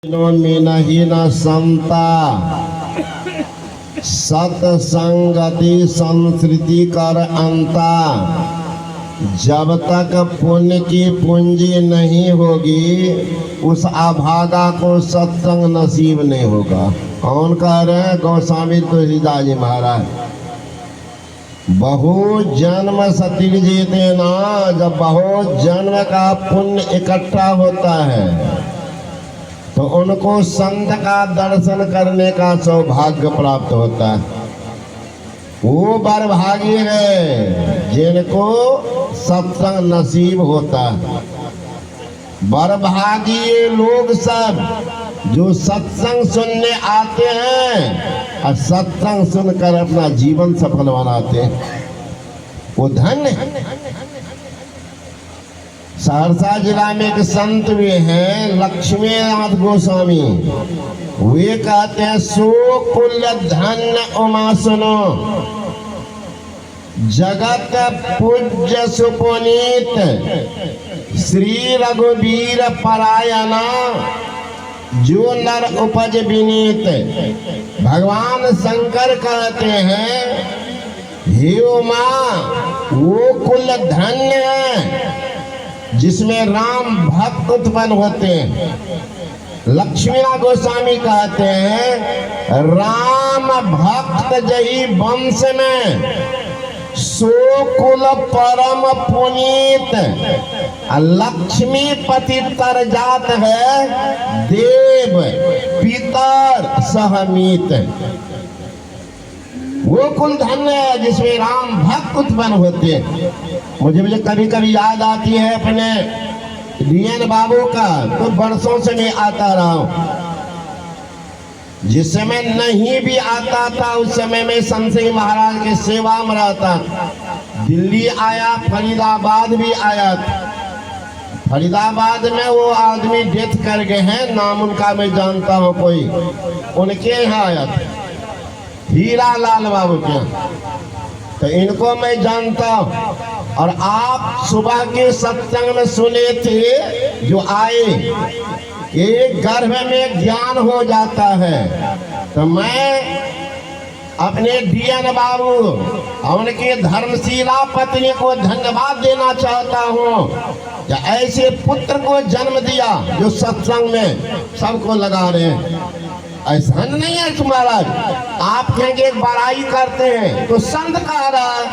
में नहीं न संता सतसंगति संस्कृति कर अंता। जब तक पुण्य की पूंजी नहीं होगी उस अभागा को सत्संग नसीब नहीं होगा। कौन कह रहे हैं? गोस्वामी तुलसीदास जी महाराज। बहु जन्म सती जी देना, जब बहुत जन्म का पुण्य इकट्ठा होता है तो उनको संत का दर्शन करने का सौभाग्य प्राप्त होता है। वो बरभागी है जिनको सत्संग नसीब होता है। बरभागी ये लोग सब जो सत्संग सुनने आते हैं और सत्संग सुनकर अपना जीवन सफल बनाते हैं, वो धन्य है। सहरसा जिला में एक संत भी हैं, लक्ष्मीनाथ गोस्वामी। वे कहते हैं, सो कुल धन्य उमा सुनो, जगत पूज्य सुपुनीत, श्री रघुवीर परायणा, जो नर उपज विनीत। भगवान शंकर कहते हैं, हे उमा, वो कुल धन्य है जिसमें राम भक्त उत्पन्न होते हैं। लक्ष्मीनाथ गोस्वामी कहते हैं, राम भक्त जही वंश में सो कुल परम पुनीत। लक्ष्मी पति तर जात है, देव पितर सहमीत। वो कुल धन्य है जिसमें राम भक्त उत्पन्न होते हैं। मुझे कभी कभी याद आती है अपने डीएन बाबू का, तो बरसों से मैं आता रहा हूँ। जिस समय नहीं भी आता था उस समय में संत सिंह महाराज के सेवा में रहता। दिल्ली आया, फरीदाबाद भी आया। फरीदाबाद में वो आदमी डेथ कर गए हैं, नाम उनका मैं जानता हूँ, कोई उनके यहाँ आया था, हीरा लाल बाबू के। तो इनको मैं जानता हूँ। और आप सुबह के सत्संग में सुने थे जो आए, एक गर्भ में ज्ञान हो जाता है। तो मैं अपने डीएन बाबू और उनके धर्मशीला पत्नी को धन्यवाद देना चाहता हूँ कि ऐसे पुत्र को जन्म दिया जो सत्संग में सबको लगा रहे हैं। ऐसा नहीं है महाराज, आप कहेंगे एक बड़ाई करते हैं तो संत का राग,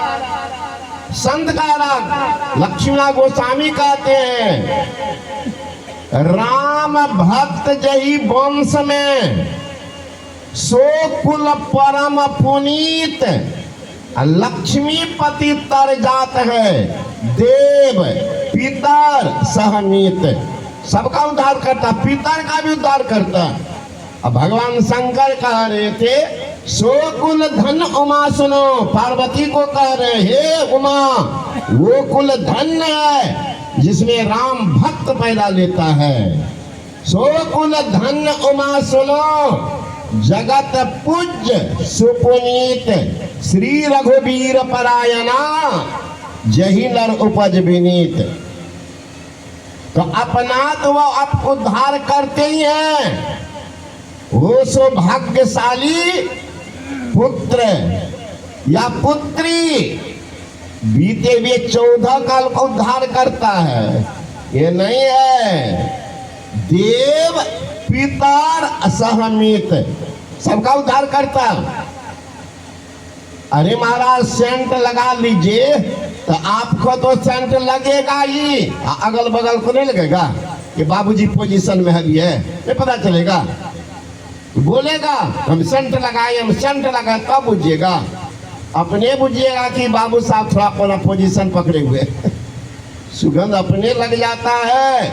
संत का राग। लक्ष्मीनाथ गोस्वामी कहते हैं, राम भक्त जही वंश में सो कुल परम पुनीत। लक्ष्मी पति तर जात है, देव पितर सहमीत। सबका उद्धार करता, पितर का भी उद्धार करता। अब भगवान शंकर कह रहे थे, सो कुल धन उमा सुनो। पार्वती को कह रहे, हे उमा, वो कुल धन्य है जिसमें राम भक्त पैदा लेता है। सो कुल धन्य उमा सुनो, जगत पूज्य सुपुनीत, श्री रघुवीर परायणा, जही नर उपज विनीत। तो अपना तो वो आप उद्धार करते ही हैं। वो सौभाग्यशाली पुत्र या पुत्री बीते हुए 14 काल को उद्धार करता है। ये नहीं है, देव पितर सहमीत सबका उद्धार करता। अरे महाराज, सेंट लगा लीजिए तो आपको तो सेंट लगेगा ही, अगल बगल को नहीं लगेगा कि बाबूजी पोजीशन में है, नहीं पता चलेगा। बोलेगा हम सेंट लगाए, हम सेंट लगाए, तब बुझिएगा। अपने बुझिएगा कि बाबू साहब थोड़ा अपना पोजीशन पकड़े हुए सुगंध अपने लग जाता है।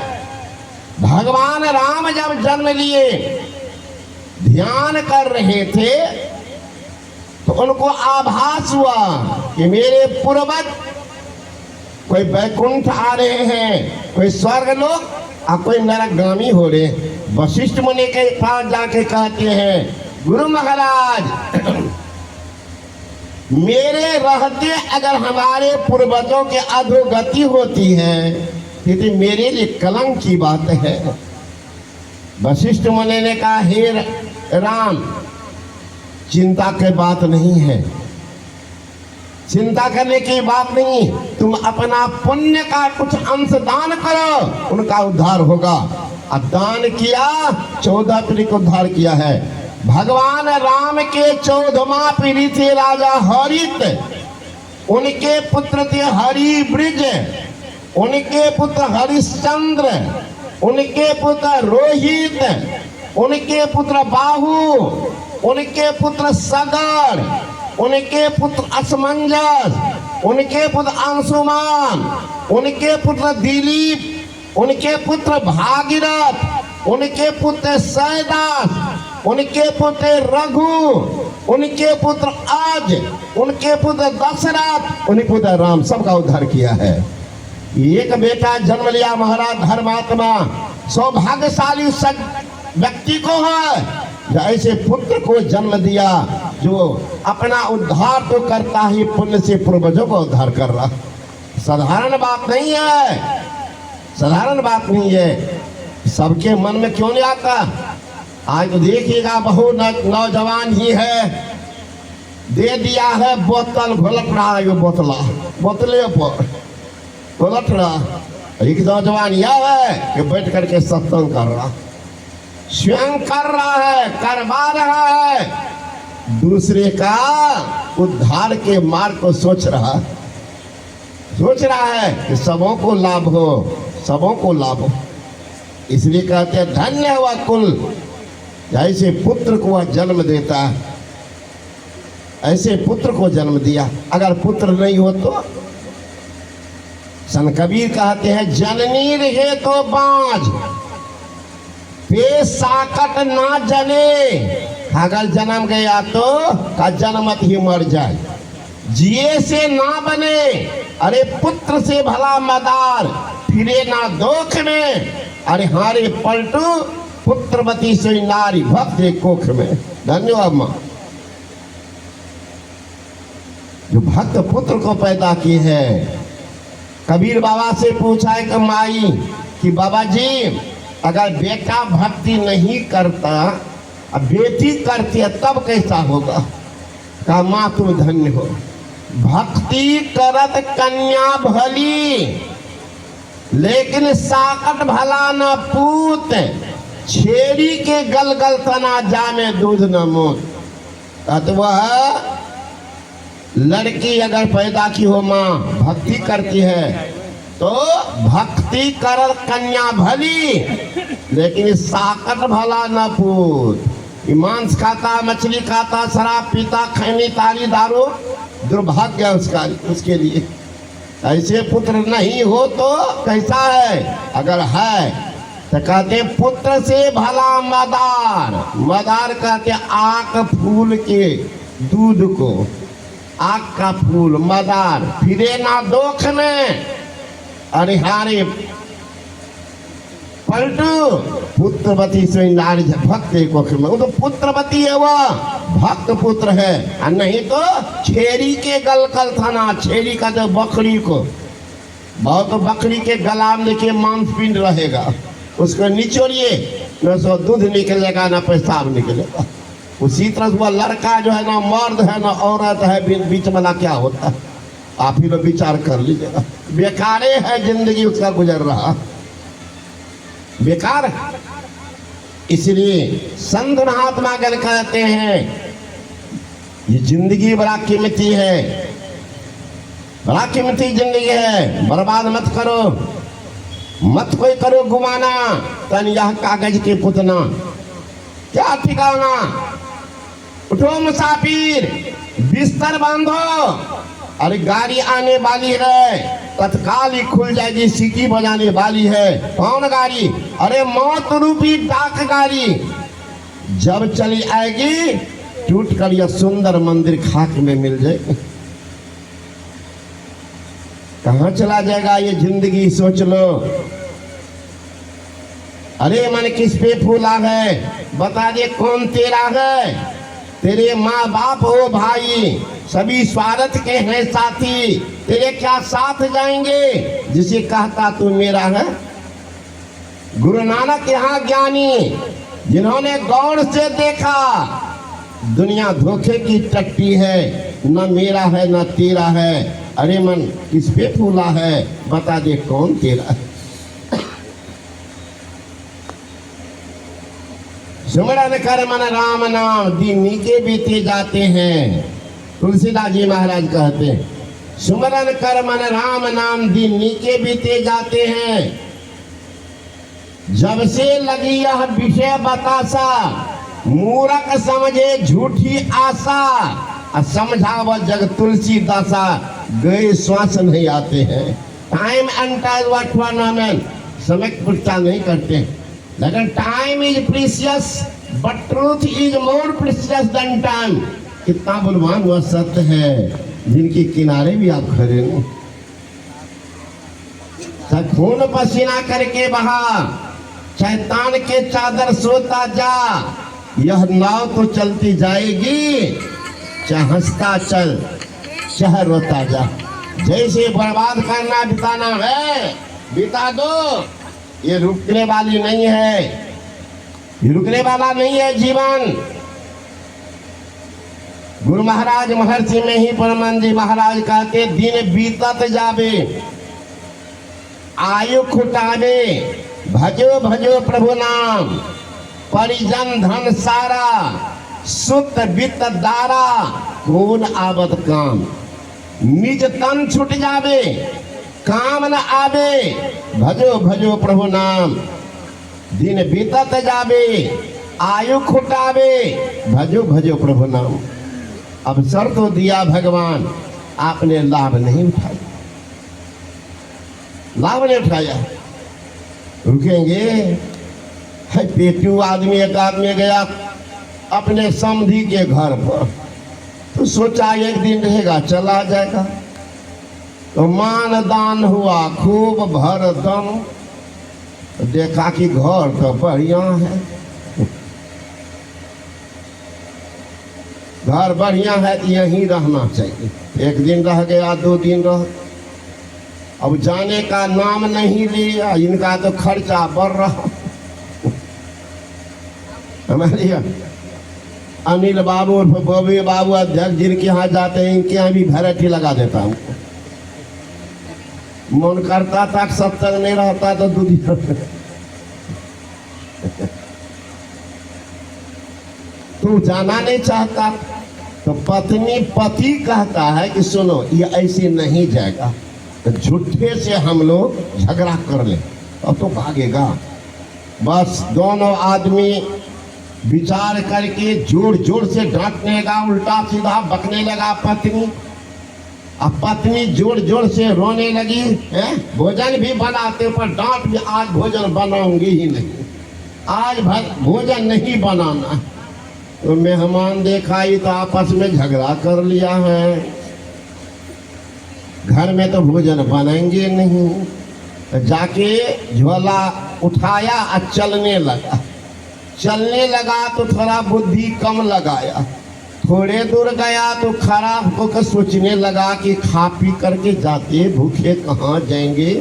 भगवान राम जब जन्म लिए, ध्यान कर रहे थे तो उनको आभास हुआ कि मेरे पूर्वज कोई वैकुंठ आ रहे हैं, कोई स्वर्ग लोग और कोई नरकगामी हो रहे। वशिष्ठ मुनि के पास जाके कहते हैं, गुरु महाराज, मेरे रहते अगर हमारे पूर्वजों के अधोगति होती है तो मेरे लिए कलंक की बात है। वशिष्ठ मुनि ने कहा, हे राम, चिंता की बात नहीं है, चिंता करने की बात नहीं, तुम अपना पुण्य का कुछ अंश दान करो, उनका उद्धार होगा। अब दान किया, 14 पीढ़ी को उद्धार किया है। भगवान राम के 14वां पीढ़ी थे राजा हरित, उनके पुत्र थे हरिब्रिज, उनके पुत्र हरिश्चंद्र, उनके पुत्र रोहित, उनके पुत्र बाहु, उनके पुत्र सगर, उनके पुत्र असमंजस, उनके पुत्र अंशुमान, उनके पुत्र दिलीप, उनके पुत्र भागीरथ, उनके पुत्र सैदास, उनके पुत्र रघु, उनके पुत्र आज, उनके पुत्र दशरथ, उनके पुत्र राम, सबका उद्धार किया है। एक बेटा जन्म लिया महाराज धर्मात्मा, सौभाग्यशाली व्यक्ति को है जो ऐसे पुत्र को जन्म दिया जो अपना उद्धार तो करता ही पुण्य से पूर्वजों को उद्धार कर रहा। साधारण बात नहीं है, साधारण बात नहीं है। सबके मन में क्यों नहीं आता? आज तो देखिएगा बहुत नौजवान ही है, दे दिया है बोतल, घोलट रहा है, बोतले पर घोलट रहा। एक नौजवान यह है कि बैठ करके सत्संग कर रहा, स्वयं कर रहा है, करवा रहा है, दूसरे का उद्धार के मार्ग को सोच रहा है कि सबों को लाभ हो, सबों को लाभ हो। इसलिए कहते हैं धन्य हुआ कुल, जैसे पुत्र को वह जन्म देता है, ऐसे पुत्र को जन्म दिया। अगर पुत्र नहीं हो तो संत कबीर कहते हैं जननी रहे तो बाँझ, पे साकट ना जने, अगर जन्म गया तो का जन्मत ही मर जाए, जिए से ना बने, अरे पुत्र से भला मदार, फिरे ना दोख में, अरे हारे पलटू पुत्रवती से नारी, भक्त कोख में। धन्यवाद माँ, जो भक्त पुत्र को पैदा की है। कबीर बाबा से पूछा है कि माई कि बाबा जी, अगर बेटा भक्ति नहीं करता, अब बेटी करती है तब कैसा होगा? कहा माँ तुम धन्य हो, भक्ति करत कन्या भली, लेकिन साकट भला न पूत, छेड़ी के गलगल तना जामे दूध न मूत। तो वह लड़की अगर पैदा की हो, माँ भक्ति करती है तो भक्ति कर कन्या भली, लेकिन साकट भला न पूत। मांस खाता, मछली खाता, शराब पीता, खैनी ताली दारू, दुर्भाग्य उसका, उसके लिए। ऐसे पुत्र नहीं हो तो कैसा है? अगर है तो कहते पुत्र से भला मदार, मदार कहते आक फूल के दूध को, आग का फूल मदार, फिरे ना दोख में, अरे हारे पलटू पुत्रवती से नारी, भक्त कोख में। वो तो पुत्रवती है, वह भक्त पुत्र है, और नहीं तो छेरी के गलगल थाना, छेरी का जो बकरी को, बहुत तो बकरी के गला में देखिए मांसपिंड रहेगा, उसको निचोड़िए, न सो दूध निकलेगा न पेशाब निकलेगा। उसी तरह वह लड़का जो है ना मर्द है ना औरत है, बीच वाला क्या होता है? आप ही लोग विचार कर लीजिएगा। बेकारे है जिंदगी उसका गुजर रहा, बेकार। इसलिए संत महात्मा गण कहते हैं ये जिंदगी बड़ा कीमती है, बड़ा कीमती जिंदगी है, बर्बाद मत करो, मत कोई करो गुमाना, तन यह कागज के पुतना, क्या ठिकाना। उठो मुसाफिर, बिस्तर बांधो, अरे गाड़ी आने वाली है, तत्काल ही खुल जाएगी, सीटी बजाने वाली है। कौन गाड़ी? अरे मौत रूपी डाक गाड़ी जब चली आएगी, टूट कर यह सुंदर मंदिर खाक में मिल जाए। कहाँ चला जाएगा ये जिंदगी, सोच लो। अरे मन किस पे फूला है, बता दे कौन तेरा है? तेरे माँ बाप हो भाई, सभी स्वार्थ के हैं साथी, तेरे क्या साथ जाएंगे? जिसे कहता तू मेरा है, गुरु नानक यहाँ ज्ञानी जिन्होंने गौर से देखा दुनिया धोखे की टट्टी है, न मेरा है न तेरा है। अरे मन किस पे फूला है, बता दे कौन तेरा है। सुमिरन कर मन राम नाम, दिन के बीते जाते हैं। तुलसीदास जी महाराज कहते हैं सुमिरन कर मन राम नाम, दिन के बीते जाते हैं। जब से लगी यह विषय बतासा, मूरख समझे झूठी आशा। समझावा जग तुलसी दासा, गए श्वास नहीं आते हैं। टाइम एंड टाइम व्हाट फॉर्नमेंट, समय की पुष्टता नहीं करते, लेकिन time is precious but truth is more precious than time. कितना बलवान वह सत्य है जिनके किनारे भी आप खड़े नहीं। खून पसीना करके बहा, शैतान के चादर सोता जा। यह नाव तो चलती जाएगी, चाहे हंसता चल चाहे रोता जा। जैसे बर्बाद करना बिताना है बिता दो, ये रुकने वाली नहीं है, ये रुकने वाला नहीं है जीवन। गुरु महाराज महर्षि में ही परमानंद जी महाराज कहते दिन बीतत जावे, आयु खुटावे, भजो भजो प्रभु नाम। परिजन धन सारा, सुत वित्त दारा, कौन आवत काम। निज तन छुट जावे, काम न आवे, भजो भजो प्रभु नाम। दिन बीतत जावे, आयु खुटावे, भजो भजो प्रभु नाम। अवसर तो दिया भगवान, आपने लाभ नहीं उठाया, लाभ नहीं उठाया। रुकेंगे? पेटू आदमी, एक आदमी गया अपने समधी के घर पर, तो सोचा एक दिन रहेगा चला जाएगा। तो मान दान हुआ खूब भर दम, देखा कि घर तो बढ़िया है, घर बढ़िया है तो यहीं रहना चाहिए। एक दिन रह गया, 2 दिन रह, अब जाने का नाम नहीं लिया, इनका तो खर्चा बढ़ रहा। हमारे अनिल बाबू और बॉबी बाबू अध्यक्ष जिनके यहाँ जाते हैं, इनके यहाँ भी वैरायटी लगा देता हूँ। मन करता था कि सब तक नहीं रहता तो दूध तू जाना नहीं चाहता, तो पत्नी पति कहता है कि सुनो ये ऐसे नहीं जाएगा, तो झूठे से हम लोग झगड़ा कर ले और तो भागेगा। बस दोनों आदमी विचार करके जोर जोर से डांटने लगा, उल्टा सीधा बकने लगा पत्नी। अब पत्नी जोर जोर से रोने लगी, भोजन भी बनाते पर डांट भी, आज भोजन बनाऊंगी ही नहीं, आज भोजन नहीं बनाना। तो मेहमान देखा ही तो आपस में झगड़ा कर लिया है, घर में तो भोजन बनाएंगे नहीं। तो जाके झोला उठाया और चलने लगा। चलने लगा तो थोड़ा बुद्धि कम लगाया, थोड़े दूर गया तो खराब होकर सोचने लगा कि खा पी करके जाते भूखे कहाँ जाएंगे।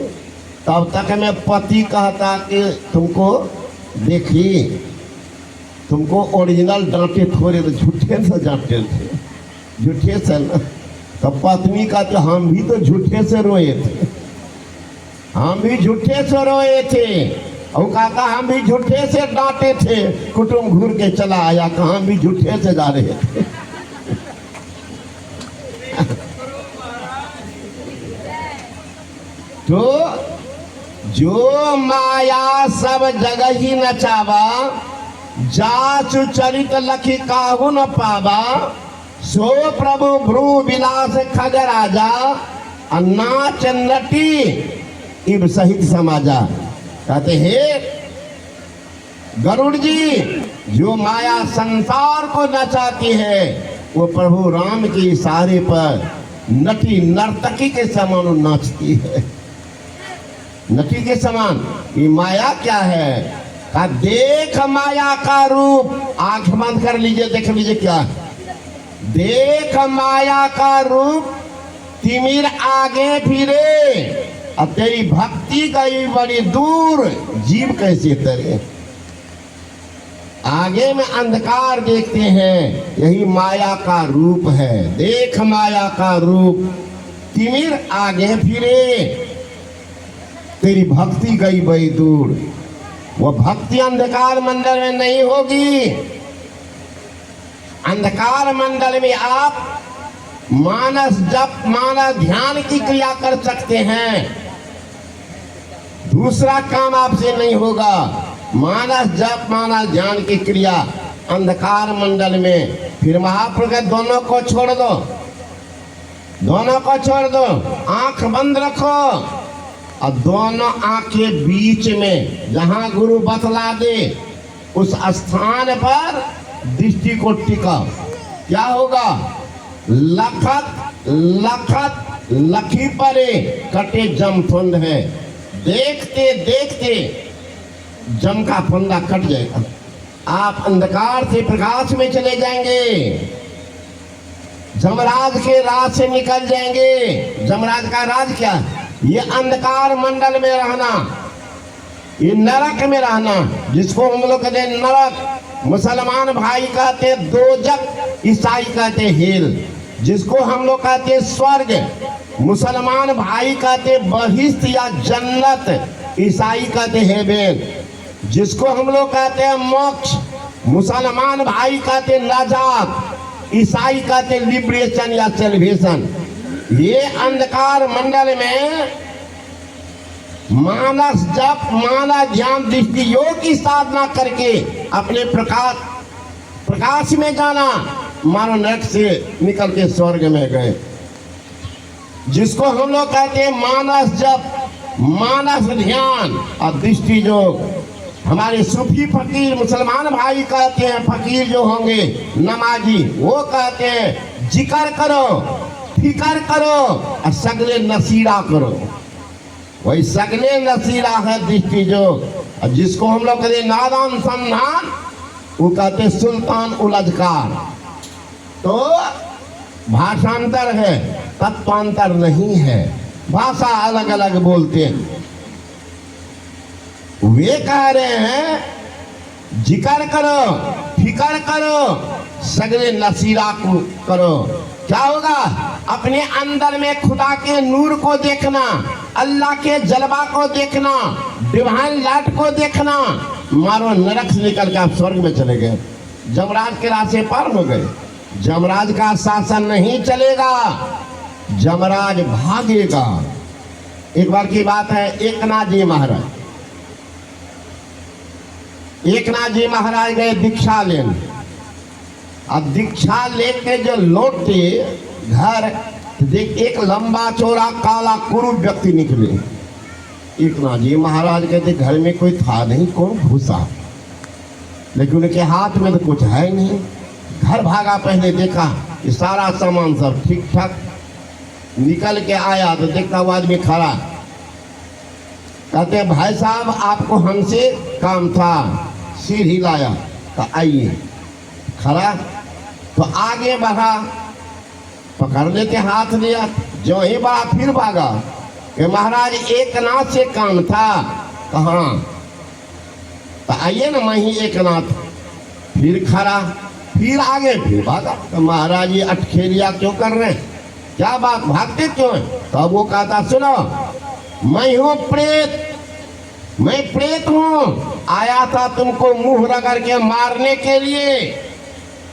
तब तक मैं पति कहता कि तुमको देखिए, तुमको ओरिजिनल डांटे थोड़े तो झूठे से डांटे थे, झूठे से ना। तो पत्नी का तो हम भी तो झूठे से रोए थे, हम भी झूठे से रोए थे। और काका हम भी झूठे से डांटे थे, कुटुंब घूर के चला आया, कहाँ भी झूठे से जा रहे थे। तो जो माया सब जगह ही नचावा, जाचु चरित लखी काहू न पावा। सो प्रभु भ्रू विलास खग राजा, नाच नटी इब सहित समाजा। कहते हैं गरुड़ जी, जो माया संसार को नचाती है वो प्रभु राम के इशारे पर नटी नर्तकी के समान नाचती है। नटी के समान ये माया क्या है? का देख माया का रूप, आंख बंद कर लीजिए, देख लीजिए क्या है। देख माया का रूप, तिमिर आगे फिरे, अब तेरी भक्ति गई बड़ी दूर, जीव कैसे तरे। आगे में अंधकार देखते हैं, यही माया का रूप है। देख माया का रूप, तिमिर आगे फिरे, तेरी भक्ति गई बड़ी दूर। वो भक्ति अंधकार मंडल में नहीं होगी। अंधकार मंडल में आप मानस जप, मानस ध्यान की क्रिया कर सकते हैं, दूसरा काम आपसे नहीं होगा। मानस जप, मानस ध्यान की क्रिया अंधकार मंडल में। फिर महाप्रभु के दोनों को छोड़ दो, दोनों को छोड़ दो, आंख बंद रखो और दोनों आंख के बीच में जहां गुरु बतला दे उस स्थान पर दृष्टि को टिकाओ। क्या होगा? लखत लखत लखी परे कटे जम फंद है। देखते देखते जम का फंदा कट जाएगा, आप अंधकार से प्रकाश में चले जाएंगे, जमराज के राज से निकल जाएंगे। जमराज का राज क्या? ये अंधकार मंडल में रहना, ये नरक में रहना, जिसको हम लोग कहते हैं नरक। मुसलमान भाई कहते दोजक, ईसाई कहते हेल। जिसको हम लोग कहते स्वर्ग, मुसलमान भाई कहते बहिश्त या जन्नत, ईसाई कहते हेवेन। जिसको हम लोग कहते हैं मोक्ष, मुसलमान भाई कहते नजात, ईसाई कहते लिबरेशन या सेल्वेशन। ये अंधकार मंडल में मानस जप, मानस ध्यान, दृष्टि योग की साधना करके अपने प्रकाश में जाना, मानो नरक से निकल के स्वर्ग में गए। जिसको हम लोग कहते हैं मानस जप, मानस ध्यान और दृष्टि योग। हमारे सूफी फकीर मुसलमान भाई कहते हैं, फकीर जो होंगे नमाजी, वो कहते हैं जिक्र करो, फिकर करो और सगले नसीरा करो। वही सगले नसीरा है दृष्टि योग। और जिसको हम लोग कहते नादान संधान, वो कहते सुल्तान उलझकार। तो भाषांतर है, तत्वांतर नहीं है। भाषा अलग अलग बोलते हैं। वे कह रहे हैं जिक्र करो, फिकर करो, सगले नसीरा को करो। क्या होगा? अपने अंदर में खुदा के नूर को देखना, अल्लाह के जलवा को देखना, डिवाइन लाइट को देखना। मारो नरक से निकल के आप स्वर्ग में चले गए, जमराज के रास्ते पार हो गए। जमराज का शासन नहीं चलेगा, जमराज भागेगा। एक बार की बात है, एकनाथ जी महाराज, एकनाथ जी महाराज गए दीक्षा लेने। अब दीक्षा लेके जो लौटे घर, देख एक लंबा चौड़ा काला कुरूप व्यक्ति निकले। एकनाथ जी महाराज कहते घर में कोई था नहीं, कौन घुसा? लेकिन उनके हाथ में तो कुछ है नहीं। घर भागा, पहले देखा कि सारा सामान सब ठीक ठाक। निकल के आया तो देखता वो आदमी खड़ा। कहते भाई साहब आपको हमसे काम था। सिर हिलाया तो आइए। खड़ा तो आगे बढ़ा, पकड़ लेते हाथ लिया। जो ही बढ़ा फिर भागा कि महाराज एकनाथ से काम था। कहाँ? तो आइए ना, मैं ही एकनाथ। फिर खड़ा, फिर आगे, फिर भागा। तो महाराज ये अटखेलिया क्यों कर रहे हैं? क्या बात, भागते क्यों हैं? तो वो कहता सुनो, मैं हूँ प्रेत, मैं प्रेत हूँ। आया था तुमको मुंह रगड़ के मारने के लिए,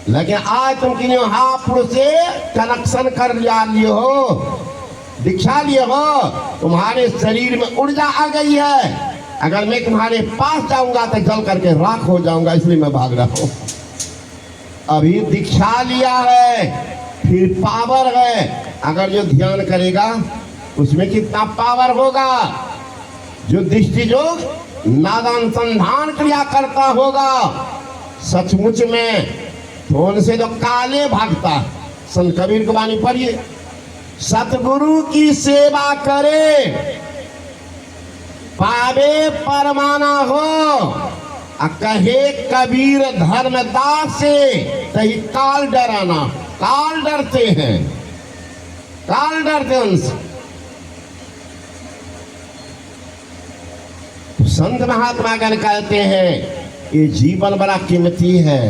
लेकिन आज तुम किन्हीं हापुड़ से कनेक्शन कर लिए हो, दीक्षा लिए हो, तुम्हारे शरीर में ऊर्जा आ गई है। अगर मैं तुम्हारे पास जाऊंगा तो जल करके राख हो जाऊंगा, इसलिए मैं भाग रहा हूँ। अभी दीक्षा लिया है, फिर पावर है। अगर जो ध्यान करेगा उसमें कितना पावर होगा। जो दृष्टि योग नादानुसंधान क्रिया करता होगा सचमुच में, तो उनसे तो काले भागता। संत कबीर की वाणी पढ़िए, सतगुरु की सेवा करे पावे परमाना हो। कहे कबीर धर्मदास से तही काल डराना। काल डरते हैं, काल डरते उनसे। संत महात्मा गण कहते हैं ये जीवन बड़ा कीमती है,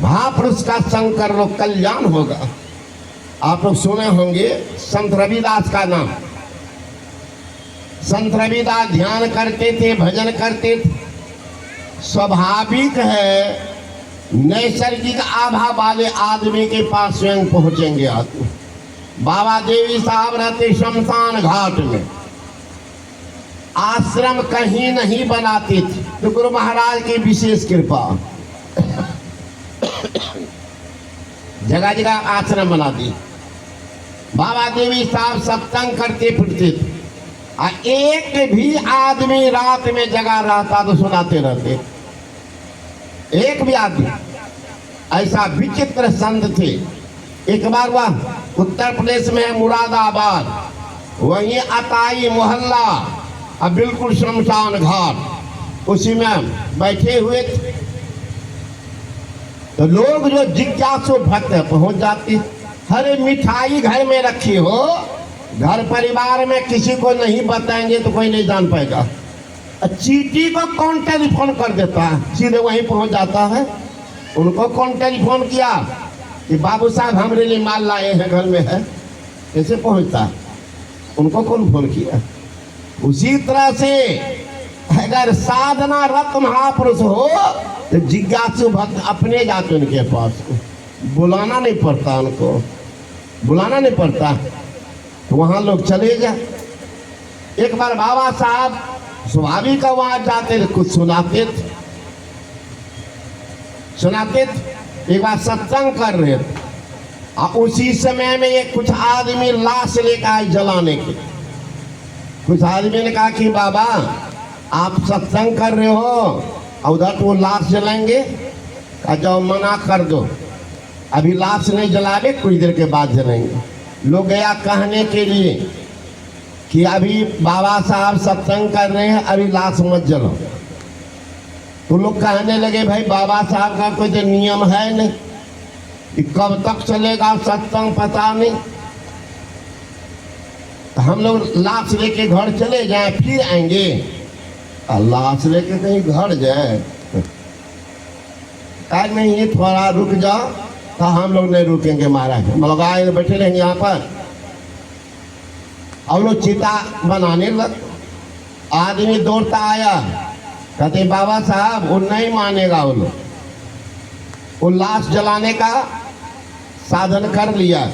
महापुरुष का संग कर लो कल्याण होगा। आप लोग सुने होंगे संत रविदास का नाम। संत रविदास ध्यान करते थे, भजन करते थे। स्वाभाविक है नैसर्गिक आभा वाले आदमी के पास स्वयं पहुंचेंगे आदमी। बाबा देवी साहब रहते शमशान घाट में, आश्रम कहीं नहीं बनाते थे, तो गुरु महाराज की विशेष कृपा जगह जगह आश्रम बना दी। बाबा देवी साहब सत्संग करते फिरते थे, और एक भी आदमी रात में जगा रहता तो सुनाते रहते। एक भी आदमी, ऐसा विचित्र संत थे। एक बार वह उत्तर प्रदेश में है मुरादाबाद, वहीं अताई मोहल्ला और बिल्कुल शमशान घाट, उसी में बैठे हुए थे। तो लोग जो जिज्ञासु भक्त पहुंच जाते, अरे मिठाई घर में रखी हो, घर परिवार में किसी को नहीं बताएंगे तो कोई नहीं जान पाएगा। चीटी को कौन टेलीफोन कर देता है, सीधे वहीं पहुंच जाता है। उनको कौन टेलीफोन किया कि बाबू साहब हमारे लिए माल लाए हैं, घर में है, कैसे पहुंचता? उनको कौन फोन किया? उसी तरह से अगर साधना रत महापुरुष हो तो जिज्ञासु भक्त अपने जाते उनके पास, बुलाना नहीं पड़ता, उनको बुलाना नहीं पड़ता, तो वहां लोग चले जाए। एक बार बाबा साहब स्वाभाविक वहां जाते थे, कुछ सुनाते थे। एक बार सत्संग कर रहे थे, और उसी समय में ये कुछ आदमी लाश लेकर आए जलाने के। कुछ आदमी ने कहा कि बाबा आप सत्संग कर रहे हो और उधर तो लाश जलाएंगे, कहा जाओ मना कर दो, अभी लाश नहीं जलावे, कुछ देर के बाद जलाएंगे। लोग गया कहने के लिए कि अभी बाबा साहब सत्संग कर रहे हैं, अभी लाश मत जलो। तो लोग कहने लगे भाई बाबा साहब का कोई तो नियम है नहीं कि कब तक चलेगा सत्संग, पता नहीं। तो हम लोग लाश लेके घर चले जाए फिर आएंगे। लाश लेके कहीं घर जाए, नहीं ये थोड़ा रुक जाओ, तो हम लोग नहीं रुकेंगे महाराज, हम लोग आए बैठे रहेंगे यहाँ पर। और लोग चिता बनाने लग, आदमी दौड़ता आया, कहते बाबा साहब वो नहीं मानेगा, वो लोग वो लाश जलाने का साधन कर लिया।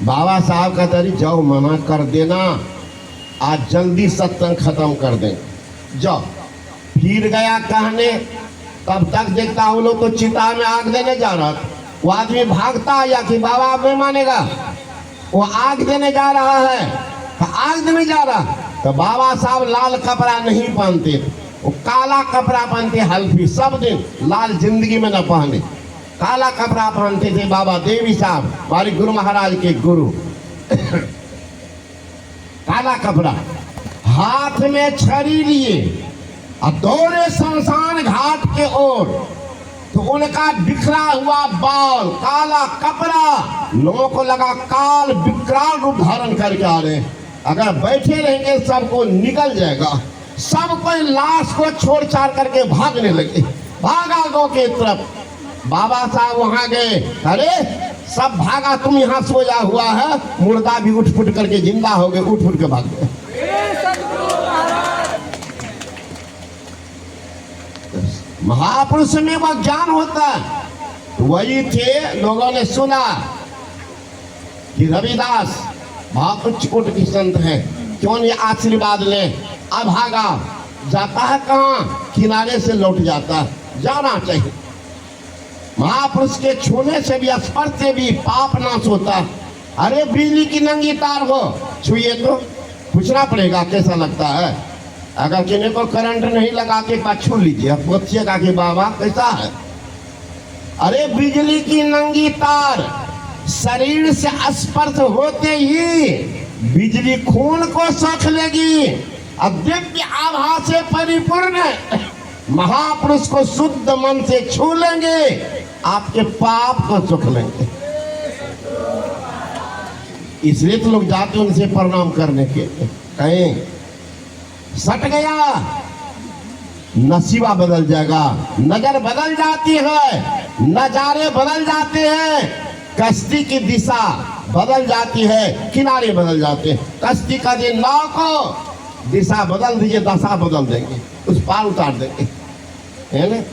बाबा साहब कहते अरे जाओ मना कर देना, आज जल्दी सत्संग खत्म कर दें, जाओ। फिर गया कहने, तब तक देखता वो लोग तो चिता में आग देने जा रहा था। वो आदमी भागता आया कि बाबा आप नहीं मानेगा, वो आग देने जा रहा है, तो आग देने जा रहा। तो बाबा साहब लाल कपड़ा नहीं पहनते, वो काला कपड़ा पहनते, हल्फी सब दिन, लाल जिंदगी में न पहने, काला कपड़ा पहनते थे बाबा देवी साहब, हमारे गुरु महाराज के गुरु। काला कपड़ा, हाथ में छड़ी लिए और दौड़े शमशान घाट के ओर। तो उनका बिखरा हुआ बाल, काला कपड़ा, लोगों को लगा काल विकराल रूप धारण करके आ रहे हैं, अगर बैठे रहेंगे सबको निकल जाएगा। सब कोई लाश को छोड़ छाड़ करके भागने लगे, भागा गांव के तरफ। बाबा साहब वहां गए, अरे सब भागा, तुम यहाँ सोया हुआ है, मुर्दा भी उठ फुट करके जिंदा हो गए, उठ फुट के भाग गए। महापुरुष में वह ज्ञान होता है। वही थे, लोगों ने सुना कि रविदास बहुत उच्च कोटि के संत हैं, क्यों ये आशीर्वाद ले। अब भागा, जाता है कहाँ, किनारे से लौट जाता है, जाना चाहिए। महापुरुष के छूने से भी, स्पर्श से भी पाप नाश होता है। अरे बिजली की नंगी तार हो, छुइए तो पूछना पड़ेगा कैसा लगता है। अगर किसी को करंट नहीं लगा के छू लीजिए, पूछिएगा कि बाबा कैसा है। अरे बिजली की नंगी तार शरीर से स्पर्श होते ही बिजली खून को सोख लेगी, दिव्य आभा से परिपूर्ण महापुरुष को शुद्ध मन से छू लेंगे, आपके पाप को सोख लेंगे। इसलिए तो लोग जाते उनसे प्रणाम करने के लिए, कहें सट गया, नसीबा बदल जाएगा, नजर बदल जाती है, नजारे बदल जाते हैं, कश्ती की दिशा बदल जाती है, किनारे बदल जाते हैं। कश्ती का दिन नाव को दिशा बदल दीजिए, दशा बदल देंगे, उस पार उतार देंगे, है ना,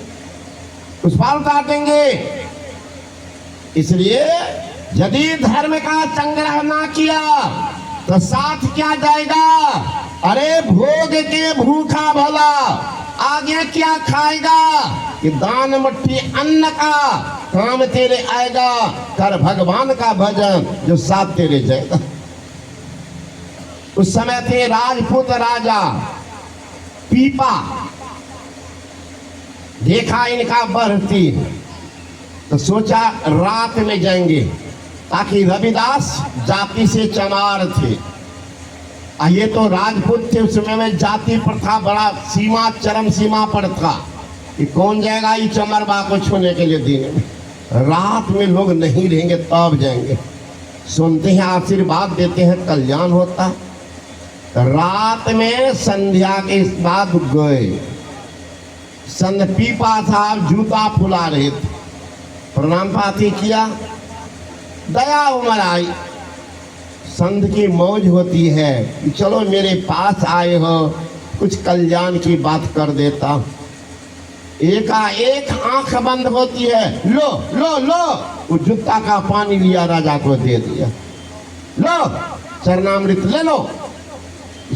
उस पार उतार देंगे। इसलिए यदि धर्म का संग्रह ना किया तो साथ क्या जाएगा? अरे भोग के भूखा भला, आगे क्या खाएगा? कि दान मुट्ठी अन्न का काम तेरे आएगा, कर भगवान का भजन जो साथ तेरे जाएगा। उस समय थे राजपूत राजा पीपा, देखा इनका बढ़ती तो सोचा रात में जाएंगे, ताकि रविदास जाति से चमार थे। ये तो राजपूत थे, उस समय में जाति प्रथा बड़ा सीमा, चरम सीमा पर था कि कौन जाएगा ये चमरबा को छूने के लिए दिन में। रात में लोग नहीं रहेंगे तब जाएंगे, सुनते हैं आशीर्वाद देते हैं कल्याण होता। रात में संध्या के बाद गए, संत पीपा साहब जूता फुला रहे थे, प्रणाम पाती किया, दया उमर आई। संत की मौज होती है कि चलो मेरे पास आए हो, कुछ कल्याण की बात कर देता। एकाएक आंख बंद होती है, लो लो लो, वो जूता का पानी लिया, राजा को दे दिया, लो चरणामृत ले लो।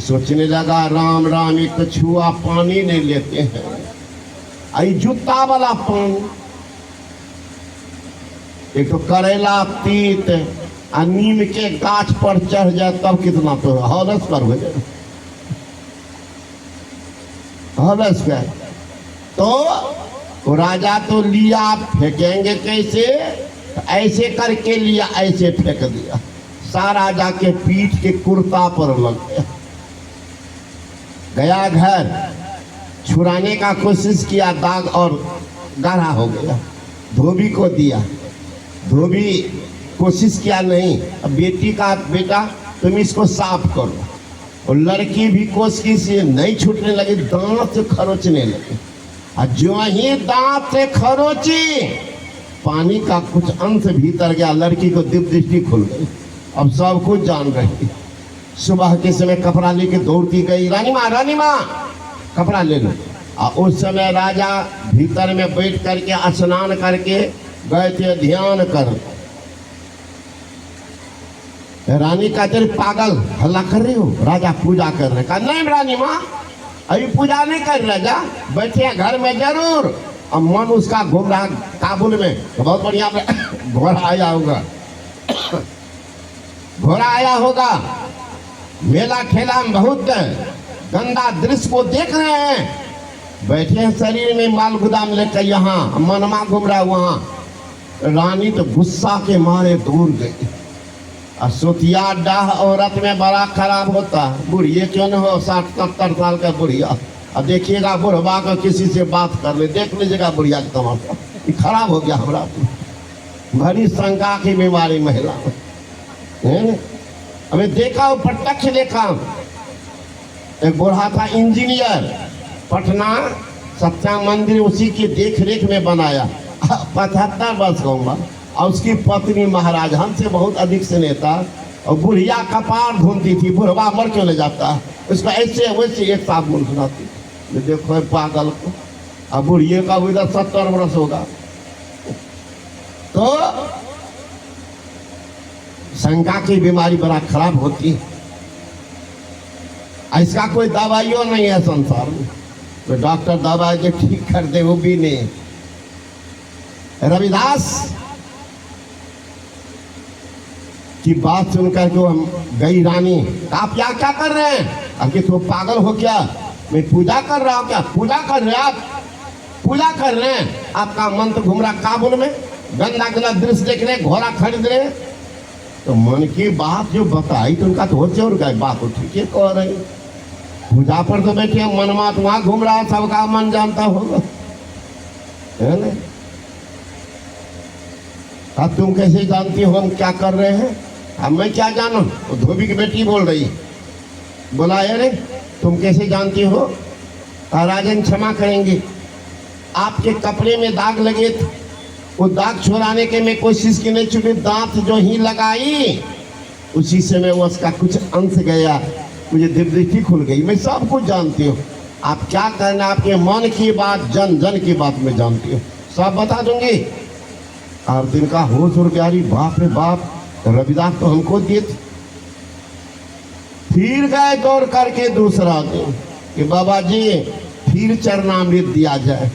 सोचने लगा राम राम, एक तो छुआ पानी नहीं लेते हैं, आई जूता वाला पानी। एक तो करेला तीत और नीम के गाछ पर चढ़ जाए तब कितना तो हौलस पर हो जाए, हौलस कर। तो राजा तो लिया, फेंकेंगे कैसे? ऐसे करके लिया, ऐसे फेंक दिया, सारा जाके पीठ के कुर्ता पर लग गया। गया घर, छुड़ाने का कोशिश किया, दाग और गाढ़ा हो गया, धोबी को दिया, धोबी कोशिश किया नहीं, अब बेटी का बेटा तुम इसको साफ करो। और लड़की भी कोशिश से नहीं छूटने लगी, दांत से खरोचने लगी, और जो ही दांत से खरोची पानी का कुछ अंश भीतर गया, लड़की को दिव्य दृष्टि खुल गई, अब सब कुछ जान रही। सुबह के समय कपड़ा लेके दौड़ती गई, रानी माँ कपड़ा ले लो। और उस समय राजा भीतर में बैठ करके स्नान करके गए थे ध्यान कर। रानी कहते पागल हल्ला कर रही हो, राजा पूजा कर रहे। कहा नहीं रानी माँ, अभी पूजा नहीं कर रहे, जा बैठे घर में जरूर। अब मन उसका घूम रहा काबुल में, तो बहुत बढ़िया घोड़ा आया होगा, घोड़ा आया होगा, मेला ठेला में बहुत गंदा दृश्य को देख रहे हैं, बैठे हैं शरीर में माल गुदाम लेकर, यहाँ मनमा घूम रहा वहाँ। रानी तो गुस्सा के मारे दूर गई। और सोतिया डाह औरत में बड़ा खराब होता, बुढ़िए क्यों न हो, 60-70 साल का बुढ़िया, अब देखिएगा बुढ़वा को किसी से बात कर ले, देख लीजिएगा बुढ़िया का तमाशा, खराब हो गया हमारा। भरी शंका की बीमारी महिला में, हमें देखा, वो प्रत्यक्ष देखा। एक बूढ़ा था इंजीनियर, पटना सत्या मंदिर उसी की देख रेख में बनाया, 75 वर्ष का उम्र, और उसकी पत्नी महाराज हमसे बहुत अधिक स्नेहता, और बुढ़िया कपार धुनती थी, बुढ़वा मर क्यों ले जाता, उसको ऐसे वैसे एक साबुन सुनाती, देखो पागल को। अब बुढ़िए का इधर 70 वर्ष होगा। तो शंका की बीमारी बड़ा खराब होती है, इसका कोई दवाइयों नहीं है संसार में, तो डॉक्टर दवा जो ठीक कर दे वो भी नहीं। रविदास की बात सुनकर जो हम गई रानी, आप क्या क्या कर रहे हैं? अब कि तो पागल हो क्या, मैं पूजा कर रहा हूँ। क्या पूजा कर रहे हैं आप? पूजा कर रहे हैं, आपका मन तो घूम रहा काबुल में, गंदा गंदा दृश्य देख रहे, घोड़ा खरीद रहे। तो मन की बात जो बताई तो उनका तो हो जोर गए, बात तो ठीक है कह रही, पूजा पर तो बैठे, मनमा तो वहां घूम रहा, सबका मन जानता होगा, है ना? अब तुम कैसे जानती हो हम क्या कर रहे हैं? अब मैं क्या जानू? वो धोबी की बेटी बोल रही, बोला अरे तुम कैसे जानती हो? राजन क्षमा करेंगे, आपके कपड़े में दाग लगे थे, वो दाग छुड़ाने के मैं कोशिश की नहीं छुपी, दांत जो ही लगाई उसी समय वो उसका कुछ अंश गया, मुझे दृष्टि खुल गई। मैं सब कुछ जानती हूँ, आप क्या करना, आपके मन की बात, जन जन की बात मैं जानती हूँ, सब बता दूंगी। और तिनका होश उड़ गया, बाप रे बाप, रविदास तो हमको दिए थे। फिर गए दौड़ करके दूसरा दिन कि बाबा जी फिर चरणामृत दिया जाए।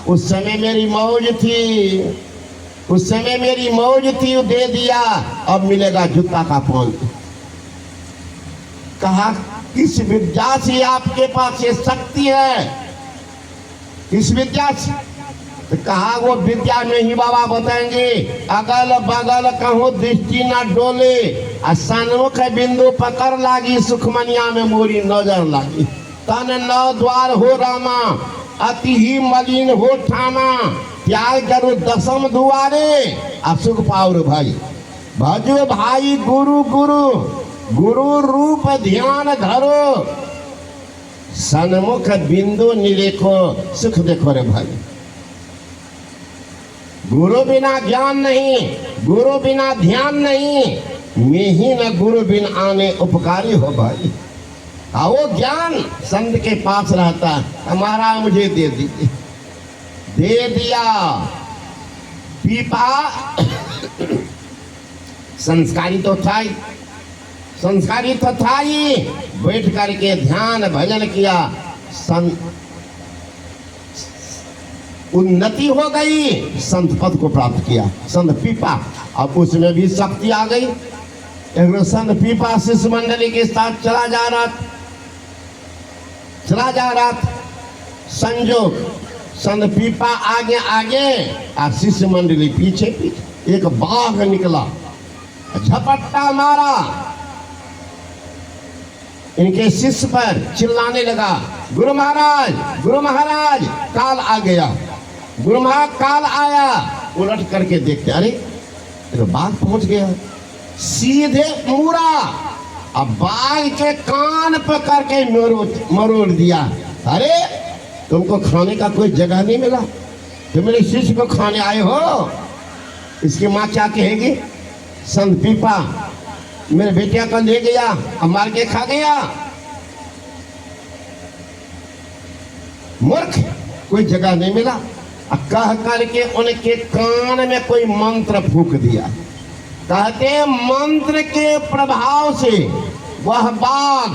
उस समय मेरी मौज थी, उस समय मेरी मौज थी, वो दे दिया, अब मिलेगा जूता का पान। कहा किस विद्या से आपके पास ये शक्ति है, किस विद्या से? तो कहा वो विद्या में ही बाबा बताएंगे, अगल बगल कहूँ दृष्टि न डोले, सन्मुख बिंदु पकड़ लागी, सुखमनिया में मोरी नजर लागी। तन नौ द्वार हो रामा, अति ही मलिन हो ठामा, त्याग करो दसम दुआरे, असुख पावर भाई। भजो भाई गुरु गुरु, गुरु रूप ध्यान धरो, सन्मुख बिंदु निरेखो, सुख देखो रे भाई। गुरु बिना ज्ञान नहीं, गुरु बिना ध्यान नहीं, मैं ही न गुरु बिन आने उपकारी हो भाई। वो ज्ञान संत के पास रहता, हमारा मुझे दे दीजिए, दे दिया। पीपा संस्कारी तो था ही, संस्कारी तो था ही, बैठ करके ध्यान भजन किया, उन्नति हो गई, संत पद को प्राप्त किया, संत पीपा। अब उसमें भी शक्ति आ गई। एक संत पीपा शिष्य मंडली के साथ चला जा रहा था, संजोग संत पीपा आगे आगे और शिष्य मंडली पीछे पीछे। एक बाघ निकला, झपट्टा मारा इनके शिष्य पर, चिल्लाने लगा, गुरु महाराज, गुरु महाराज, काल आ गया। गुरु महाराज काल आया, उलट करके देखते, अरे तो बाघ पहुंच गया, सीधे मुड़ा, अब बाघ के कान पकड़ के मरोड़ दिया। अरे तुमको खाने का कोई जगह नहीं मिला, तुम मेरे शिष्य को खाने आए हो? इसकी माँ क्या कहेगी? संत पीपा मेरे बेटिया को ले गया, अब मार के खा गया। मूर्ख, कोई जगह नहीं मिला। कह करके उनके कान में कोई मंत्र फूंक दिया। कहते मंत्र के प्रभाव से वह बाघ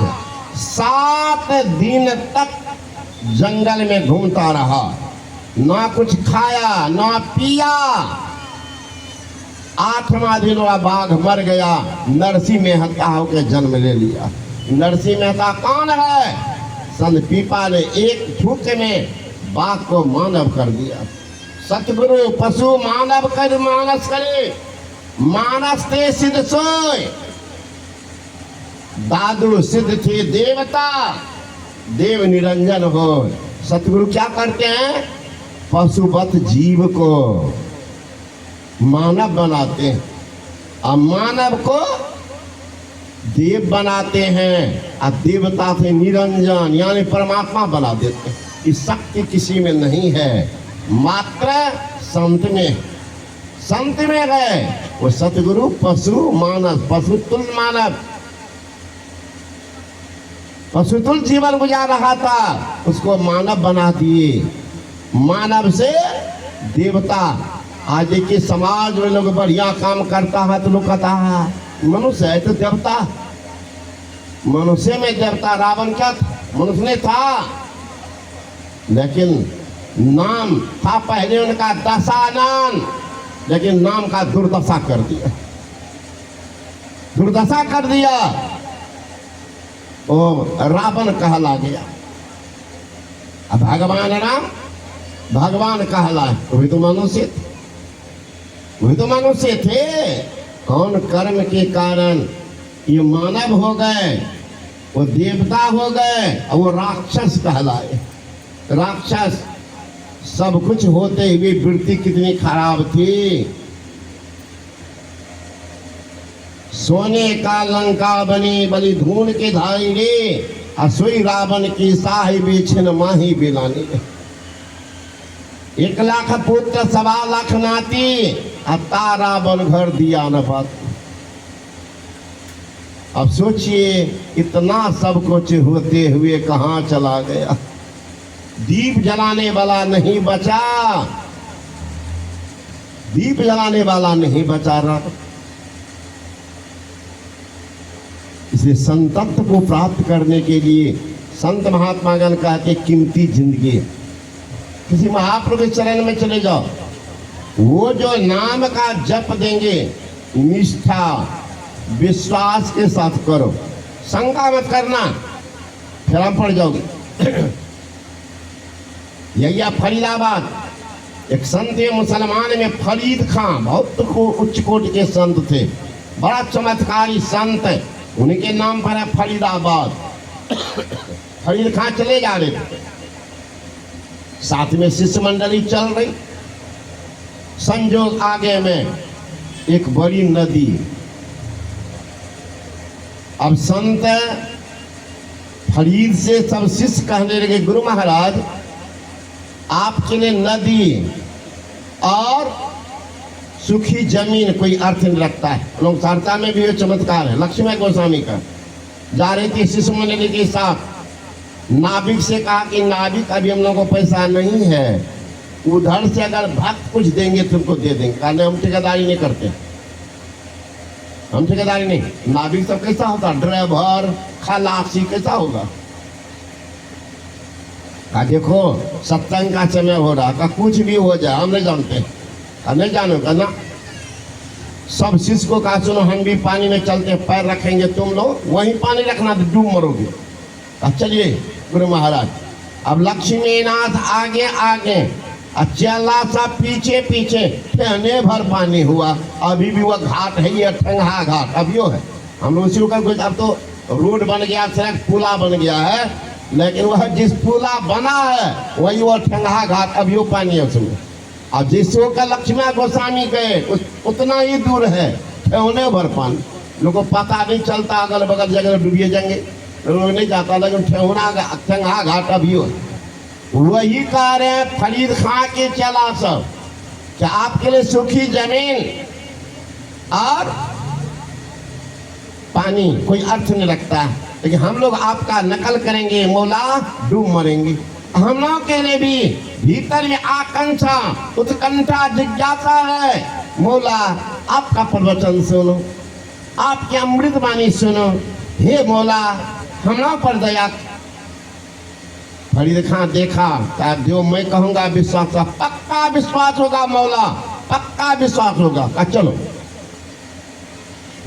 7 दिन तक जंगल में घूमता रहा, ना कुछ खाया ना पिया। 8वां दिन वह बाघ मर गया, नरसिंह मेहता होकर जन्म ले लिया। नरसिंह मेहता कौन है? संत पीपा ने एक झूठ में बाघ को मानव कर दिया। सतगुरु पशु मानव कर मानस करे, मानस ते सिद्ध सोय। दादू सिद्ध थे देवता, देव निरंजन हो। सतगुरु क्या करते हैं? पशुवत जीव को मानव बनाते हैं और मानव को देव बनाते हैं और देवता से निरंजन यानी परमात्मा बना देते हैं। इस शक्ति किसी में नहीं है, मात्र संत में, संत में है। वो सतगुरु पशु मानव, पशु तुल मानव, पशुतुल जीवन गुजार रहा था, उसको मानव बना दिए। मानव से देवता। आज के समाज में लोग बढ़िया काम करता है तो लोग कहता है मनुष्य है तो देवता। मनुष्य में देवता रावण क्या था? मनुष्य ने था, लेकिन नाम था पहले उनका दशानन, लेकिन नाम का दुर्दशा कर दिया, दुर्दशा कर दिया। ओ रावण कहला गया। अब भगवान राम भगवान कहला, वही तो मनुष्य थे, वही तो मनुष्य थे। कौन कर्म के कारण ये मानव हो गए, वो देवता हो गए और वो राक्षस कहलाए। राक्षस सब कुछ होते हुए वृत्ति कितनी खराब थी। सोने का लंका बनी बलि धून के धाएंगे, असोई रावण की साहिबी छिन माही बिलानी। 1 लाख पुत्र 1.25 लाख नाती, अता रावण घर दिया न बात। अब सोचिए इतना सब कुछ होते हुए कहाँ चला गया। दीप जलाने वाला नहीं बचा, दीप जलाने वाला नहीं बचा रहा। इसलिए संतत्व को प्राप्त करने के लिए संत महात्मागण कहते कीमती जिंदगी। किसी महाप्रभु के चरण में चले जाओ, वो जो नाम का जप देंगे निष्ठा विश्वास के साथ करो, शंका मत करना, फिर हम पड़ जाओगे। यही फरीदाबाद एक संत मुसलमान में फरीद खां, बहुत उच्च कोटि के संत थे, बड़ा चमत्कारी संत, उनके नाम पर है फरीदाबाद। फरीद खां चले जा रहे थे, साथ में शिष्य मंडली चल रही। संजोग आगे में एक बड़ी नदी। अब संत फरीद से सब शिष्य कहने लगे, गुरु महाराज आपके लिए नदी और सूखी जमीन कोई अर्थ नहीं रखता है। लोग सहरसा में भी ये चमत्कार है, लक्ष्मी गोस्वामी का। जा रही थी शिशु मंडली के साथ, नाविक से कहा कि नाविक अभी हम लोगों को पैसा नहीं है, उधर से अगर भक्त कुछ देंगे तुमको दे देंगे। कहने हम ठेकेदारी नहीं करते, हम ठेकेदारी नहीं। नाविक सब कैसा होता, ड्राइवर खलासी कैसा होगा। कहा देखो सत्संग का समय हो रहा, का कुछ भी हो जाए हम नहीं जानते। कहा नहीं जानो, कहना सब शिष्य को कहा सुनो हम भी पानी में चलते, पैर रखेंगे तुम लोग वहीं पानी रखना तो डूब मरोगे। कहा चलिए गुरु महाराज। अब लक्ष्मीनाथ आगे आगे, चला सा पीछे पीछे, ठहने भर पानी हुआ। अभी भी वह घाट है, ये ठंगा घाट अभी है। हम लोग उसी का कुछ, अब तो रोड बन गया, सड़क पुला बन गया है, लेकिन वह जिस पुला बना है वही वो ठंगा घाट अभी वो पानी है उसमें। अब जिस का लक्ष्मी गोस्वामी गए उतना ही दूर है, ठहने भर पानी। लोगों को पता नहीं चलता, अगल बगल जगह डूबिए जाएंगे, लोग नहीं जाता, लेकिन ठंगा घाट अभी हो। वही कह रहे हैं फरीद खां के चला सब, क्या आपके लिए सूखी जमीन और पानी कोई अर्थ नहीं रखता, लेकिन हम लोग आपका नकल करेंगे, मौला डूब मरेंगे। हम लोग के लिए भी भीतर में आकांक्षा उत्कंठा जिज्ञासा है, मौला आपका प्रवचन सुनो, आपकी अमृत वाणी सुनो, हे मौला हम लोग पर दया। फरीद खां देखा, जो मैं कहूँगा विश्वास, पक्का विश्वास होगा मौला, पक्का विश्वास होगा। कहा चलो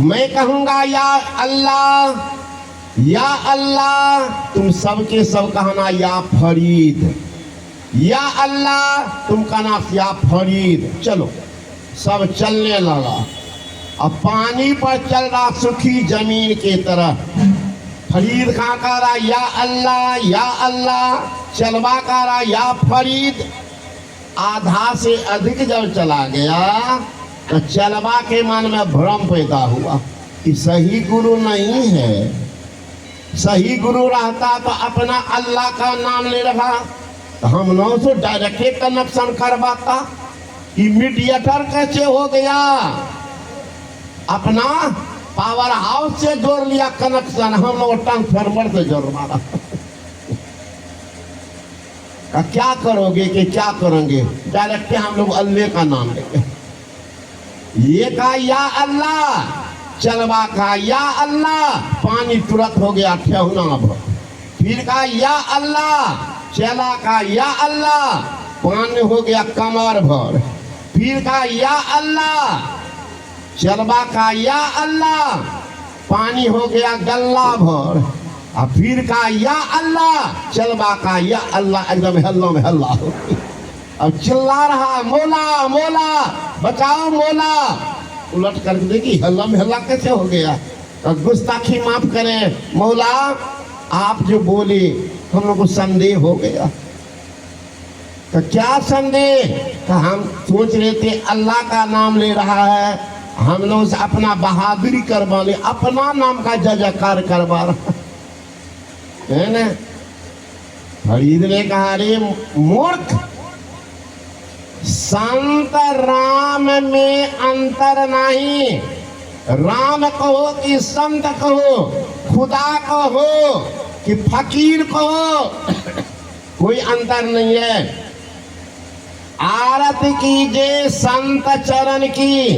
मैं कहूँगा या अल्लाह, या अल्लाह, तुम सबके सब कहना या फरीद, या अल्लाह तुम कहना या फरीद। चलो सब चलने लगा, अब पानी पर चल रहा सूखी जमीन के तरह। फरीद खां कह रहा या अल्लाह या अल्लाह, चलवा कह रहा या फरीद। आधा से अधिक जब चला गया तो चलवा के मन में भ्रम पैदा हुआ कि सही गुरु नहीं है। सही गुरु रहता तो अपना अल्लाह का नाम ले रहा, तो हम लोगों से डायरेक्ट कनेक्शन करवाता। इमीडिएटर कैसे हो गया, अपना पावर हाउस से जोड़ लिया कनेक्शन, हम लोग ट्रांसफार्मर से जोड़ मारा। क्या करोगे कि क्या करेंगे, डायरेक्ट हम लोग अल्लाह का नाम लेंगे। ये कहा या अल्लाह, चलवा कहा या अल्लाह, पानी तुरंत हो गया ठेहुना भर। फिर कहा या अल्लाह, चला कहा या अल्लाह, पानी हो गया कमर भर। फिर कहा या अल्लाह, चलवा कहा या अल्लाह, पानी हो गया गल्ला भर। और फिर कहा या अल्लाह, चलवा कहा या अल्लाह, एकदम हल्ला में हल्ला। अब चिल्ला रहा मौला मौला बचाओ मौला। उलट कर देखी हल्ला में हल्ला कैसे हो गया। तो गुस्ताखी माफ करें मौला, आप जो बोले हम लोग को संदेह हो गया। तो क्या संदेह, तो हम सोच रहे थे अल्लाह का नाम ले रहा है, हम लोग से अपना बहादुरी करवा ले, अपना नाम का जयकार करवा रहा। है ना। फरीद ने कहा, अरे मूर्ख, संत राम में अंतर नहीं। राम कहो कि संत कहो, खुदा कहो कि फकीर कहो, कोई अंतर नहीं है। आरती कीजिए संत चरण की,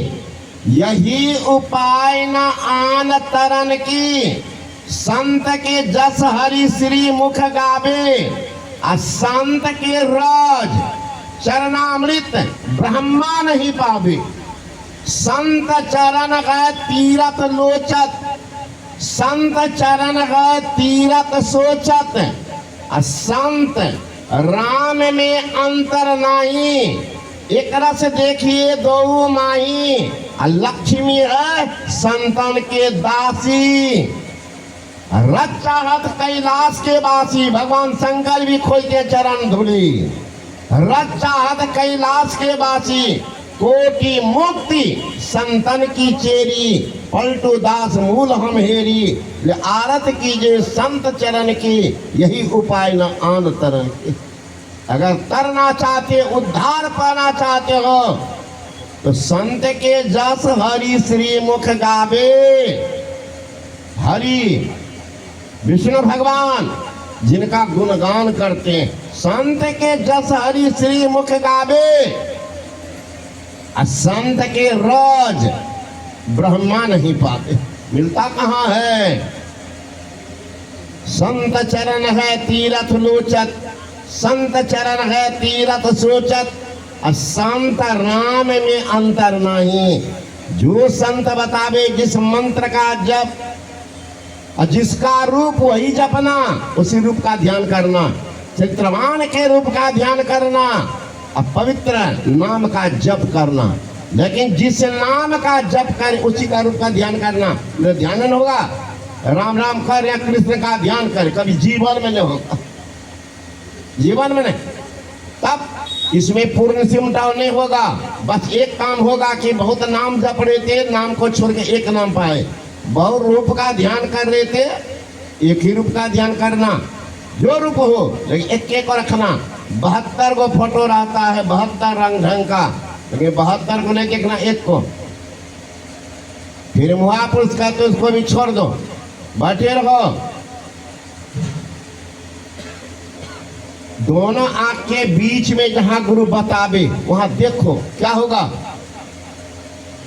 यही उपाय न आन तरन की। संत के जस हरि श्री मुख गावे, आ संत के राज चरणामृत ब्रह्मा नहीं पावे। संत चरण गए तीरथ लोचत, संत चरण गए तीरथ सोचत। संत राम में अंतर नहीं। एक रस देखिए दो माही, लक्ष्मी है संतन के दासी। रच चाहत कैलाश के वासी, भगवान शंकर भी खोजते चरण धूली। रच चाहत कैलाश के वासी, कोटि मुक्ति संतन की चेरी। पलटू दास मूल हम हेरी, ले आरत कीजिए संत चरण की, यही उपाय न आन तरन की। अगर तरना चाहते, उद्धार पाना चाहते हो, तो संत के जस हरि श्री मुख गावे। हरि विष्णु भगवान जिनका गुणगान करते हैं, संत के जस हरि श्री मुख गावे। संत के राज ब्रह्मा नहीं पाते, मिलता कहाँ है। संत चरण है तीरथ लोचत, संत चरण है तीरथ सोचत। संत राम में अंतर नहीं। जो संत बतावे जिस मंत्र का जप, और जिसका रूप वही जपना, उसी रूप का ध्यान करना। चित्रवान के रूप का ध्यान करना, और पवित्र नाम का जप करना। लेकिन जिस नाम का जप कर उसी का रूप का ध्यान करना, ध्यान नहीं होगा। राम राम कर या कृष्ण का ध्यान कर, कभी जीवन में नहीं होगा, जीवन में नहीं। तब इसमें पूर्ण सिमटाव नहीं होगा। बस एक काम होगा कि बहुत नाम जप रहे थे, नाम को छोड़ के एक नाम पाए। बहुत रूप का ध्यान कर रहे थे, एक ही रूप का ध्यान करना, जो रूप हो, लेकिन एक एक को रखना। 72 को फोटो रहता है, 72 रंग ढंग का, लेकिन 72 को नहीं देखना, एक को। फिर महापुरुष कहते उसको भी छोड़ दो, बैठे रहो। दोनों आंख के बीच में जहां गुरु बतावे वहां देखो क्या होगा,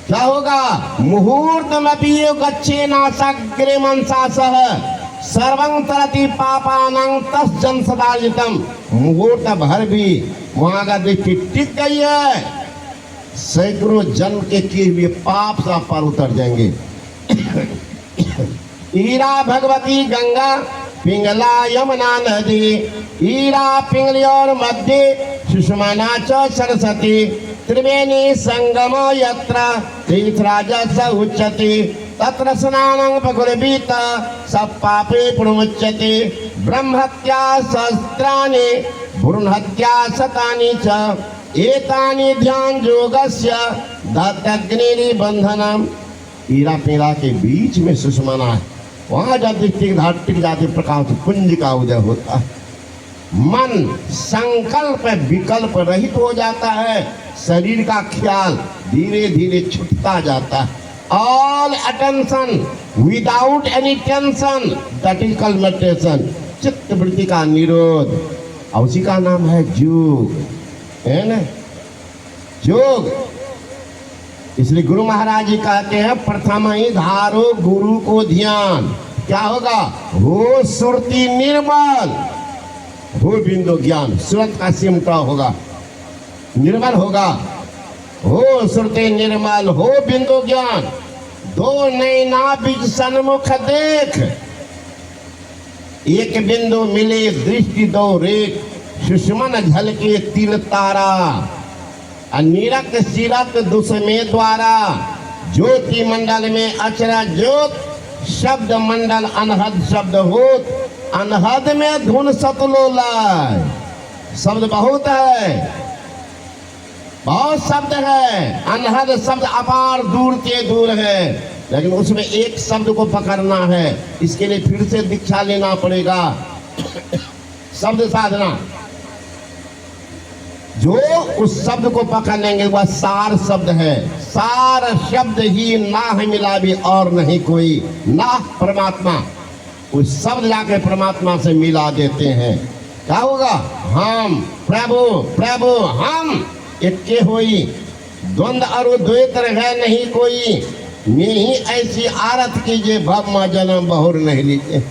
क्या होगा। मुहूर्त में गच्छे नासग्रे मनसा सह सर्वं तरति पापानं तस् जन सदाजितम। मुहूर्त भर भी वहां का दृष्टि टिक गई है, सैकड़ों जन्म के किए हुए पाप सब पर उतर जाएंगे। ईरा भगवती गंगा, पिंगला यमुना नदी, ईरा पिंगली और मध्य सुषमना च सरस्वती। त्रिवेणी संगम यत्र तीर्थराजस उच्यते, तत्र स्नानं पकुलबीत सब पापे पुण्यमुच्यते। ब्रह्महत्या सहस्राणि भ्रूणहत्या शतानि च, एतानि ध्यान योगस्य दत्तग्नि बंधनम। ईरा पिंगला के बीच में सुषमना है, वहां जब दृष्टि टिक जाती प्रकाश पुंज का उदय होता है। मन संकल्प विकल्प रहित हो जाता है, शरीर का ख्याल धीरे धीरे छूटता जाता है। All attention without any tension, that is called meditation. चित्त वृत्ति का निरोध, और उसी का नाम है योग, है ना, योग। इसलिए गुरु महाराज जी कहते हैं, प्रथम ही धारो गुरु को ध्यान। क्या होगा, हो सुरति निर्मल, हो बिंदु ज्ञान। सूरत का सिमटा होगा, निर्मल होगा। हो सुरति निर्मल, हो बिंदु ज्ञान। दो नैना बीच सन्मुख देख, एक बिंदु मिले दृष्टि दो रेख। सुषमन झलके तिल तारा, निरक्त सिरत दुष्मे द्वारा। ज्योति मंडल में अचरा ज्योत, शब्द मंडल अनहद शब्द होत। अनहद में धुन सतलोलाय, शब्द बहुत है, बहुत शब्द है। अनहद शब्द अपार दूर के दूर है, लेकिन उसमें एक शब्द को पकड़ना है। इसके लिए फिर से दीक्षा लेना पड़ेगा। शब्द साधना, जो उस शब्द को पकड़ लेंगे वह सार शब्द है। सार शब्द ही ना है मिला भी और नहीं कोई, ना परमात्मा। उस शब्द जाके परमात्मा से मिला देते हैं। क्या होगा? हम प्रभु प्रभु हम एक होई, द्वंद और द्वैत रहे नहीं कोई। मैं ही ऐसी आरत कीजिए भव में जन्म बहुर नहीं लीजिए।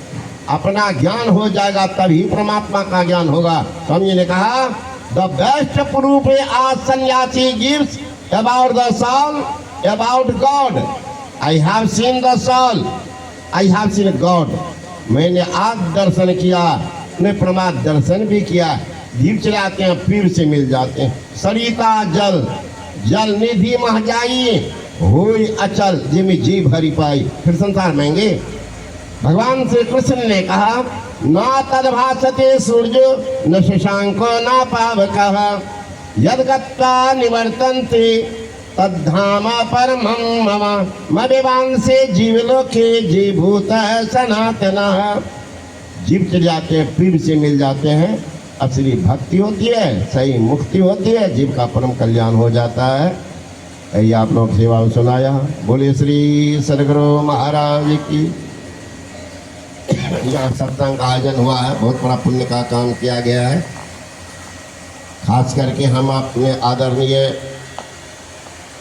अपना ज्ञान हो जाएगा तभी परमात्मा का ज्ञान होगा। स्वामी ने कहा द बेस्ट प्रूफ आज सन्यासी gives about the soul about God. I have seen the soul, I have seen God. मैंने आज दर्शन किया, ने प्रमाद दर्शन भी किया। जीव चले आते हैं फिर से मिल जाते हैं। सरिता जल जल निधि मह जाई, हुई अचल जिम जी भरी पाई। फिर संसार महंगे। भगवान श्री कृष्ण ने कहा न तद्भासते सूर्य न शशांको न पावकः यद गत्वा निवर्तन्ते तद्धाम परमं मम मदिवांसे जीवलोके जीभूत सनातनः। जीव चले जाते हैं फिर से मिल जाते हैं। असली भक्ति होती है, सही मुक्ति होती है, जीव का परम कल्याण हो जाता है। यही आप लोग सेवा में सुनाया। बोले श्री सदगुरु महाराज की। यहाँ सत्संग का आयोजन हुआ है, बहुत बड़ा पुण्य का काम किया गया है। खास करके हम अपने आदरणीय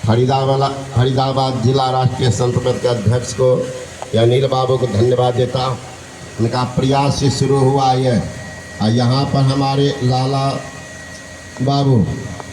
फरीदाबाद जिला राष्ट्रीय संत परिषद के अध्यक्ष को या नील बाबू को धन्यवाद देता। उनका प्रयास से शुरू हुआ ये। और यहाँ पर हमारे लाला बाबू